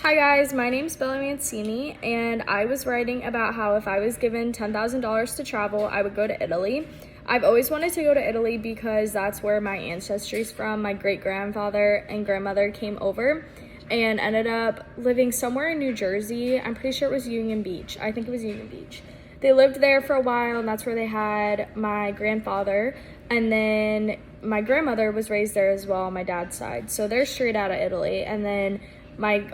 Hi guys, my name's Bella Mancini, and I was writing about how if I was given $10,000 to travel, I would go to Italy. I've always wanted to go to Italy because that's where my ancestry's from. My great-grandfather and grandmother came over and ended up living somewhere in New Jersey. I'm pretty sure it was Union Beach. I think it was Union Beach. They lived there for a while, and that's where they had my grandfather. And then my grandmother was raised there as well on my dad's side. So they're straight out of Italy. And then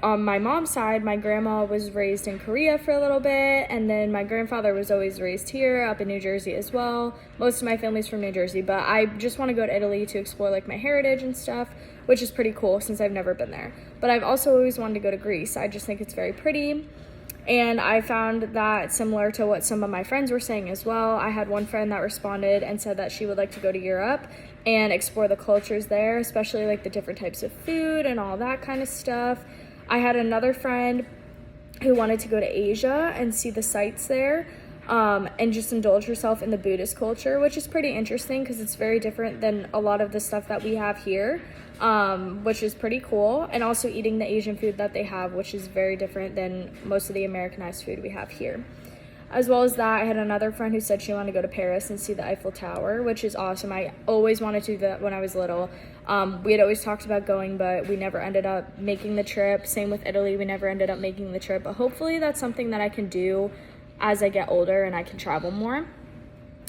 on my mom's side, my grandma was raised in Korea for a little bit, and then my grandfather was always raised here up in New Jersey as well. Most of my family's from New Jersey, but I just want to go to Italy to explore like my heritage and stuff, which is pretty cool since I've never been there. But I've also always wanted to go to Greece. I just think it's very pretty. And I found that similar to what some of my friends were saying as well. I had one friend that responded and said that she would like to go to Europe and explore the cultures there, especially like the different types of food and all that kind of stuff. I had another friend who wanted to go to Asia and see the sights there, and just indulge herself in the Buddhist culture, which is pretty interesting because it's very different than a lot of the stuff that we have here, which is pretty cool. And also eating the Asian food that they have, which is very different than most of the Americanized food we have here. As well as that, I had another friend who said she wanted to go to Paris and see the Eiffel Tower, which is awesome. I always wanted to do that when I was little. We had always talked about going, but we never ended up making the trip. Same with Italy, we never ended up making the trip. But hopefully that's something that I can do as I get older and I can travel more,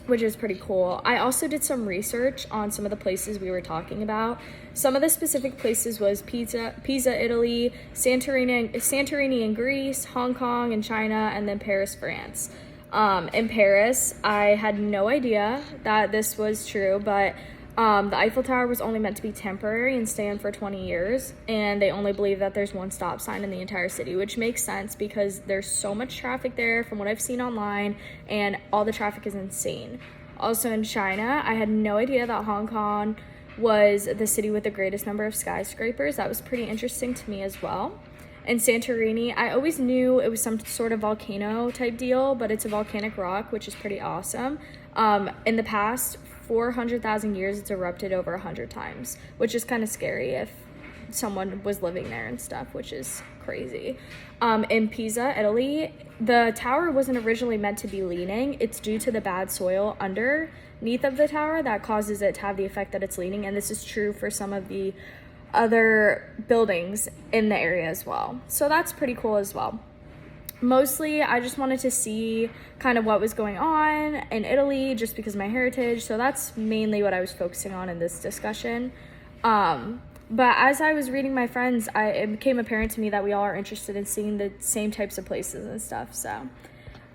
which is pretty cool. I also did some research on some of the places we were talking about. Some of the specific places was Pisa, Italy, Santorini in Greece, Hong Kong in China, and then Paris, France. In Paris, I had no idea that this was true, but the Eiffel Tower was only meant to be temporary and stand for 20 years, and they only believe that there's one stop sign in the entire city, which makes sense because there's so much traffic there from what I've seen online, and all the traffic is insane. Also in China, I had no idea that Hong Kong was the city with the greatest number of skyscrapers. That was pretty interesting to me as well. And Santorini, I always knew it was some sort of volcano type deal, but it's a volcanic rock, which is pretty awesome. In the past 400,000 years, it's erupted over 100 times, which is kind of scary if someone was living there and stuff, which is crazy. In Pisa, Italy, the tower wasn't originally meant to be leaning. It's due to the bad soil underneath of the tower that causes it to have the effect that it's leaning, and this is true for some of the other buildings in the area as well. So that's pretty cool as well. Mostly, I just wanted to see kind of what was going on in Italy just because of my heritage. So that's mainly what I was focusing on in this discussion. But as I was reading my friends, it became apparent to me that we all are interested in seeing the same types of places and stuff. So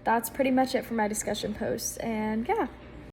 that's pretty much it for my discussion posts. And yeah.